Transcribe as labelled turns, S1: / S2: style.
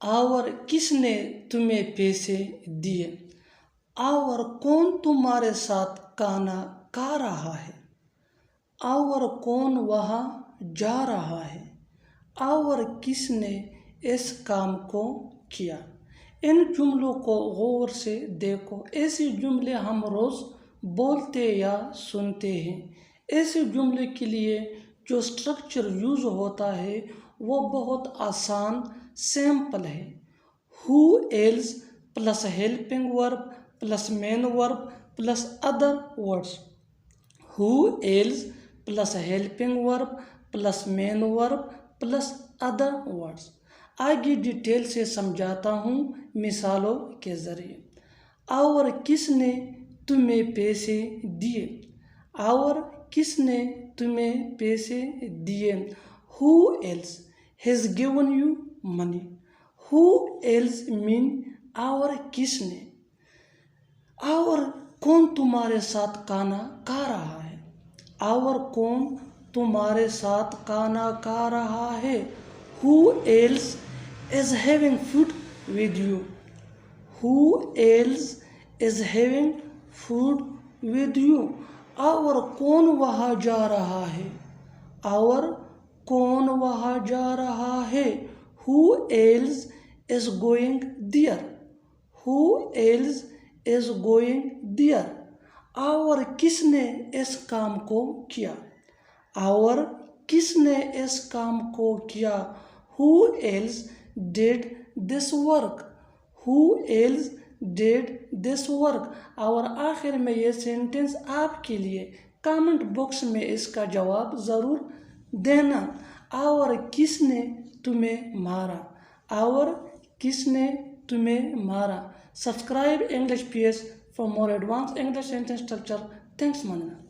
S1: اور کس نے تمہیں پیسے دیے؟ اور کون تمہارے ساتھ کھانا کھا رہا ہے؟ اور کون وہاں جا رہا ہے؟ اور کس نے اس کام کو کیا؟ ان جملوں کو غور سے دیکھو۔ ایسے جملے ہم روز بولتے یا سنتے ہیں۔ ایسے جملے کے لیے جو اسٹرکچر یوز ہوتا ہے وہ بہت آسان سمپل ہے۔ Who else plus helping verb plus main verb plus other words. Who else plus helping verb plus main verb plus other words. آگے ڈیٹیل سے سمجھاتا ہوں مثالوں کے ذریعے۔ اور کس نے تمہیں پیسے دیے؟ اور کس نے تمہیں پیسے دیے؟ Who else has given you money? Who else mean اور کس نے؟ اور کون تمہارے ساتھ کھانا کھا رہا ہے؟ اور کون تمہارے ساتھ کھانا کھا رہا ہے؟ Who else is having food with you? Who else is having food with you? اور کون وہاں جا رہا ہے؟ اور کون وہاں جا رہا ہے؟ Who else is going there? Who else is going there? اور کس نے اس کام کو کیا؟ اور کس نے اس کام کو کیا؟ Who else did this work? Who else did this work? اور آخر میں یہ سینٹنس آپ کے لیے کامنٹ باکس میں اس کا جواب ضرور دینا۔ اور کس نے تمہیں مارا؟ اور کس نے تمہیں مارا؟ Subscribe English PS for more advanced English sentence structure. Thanks, Manana.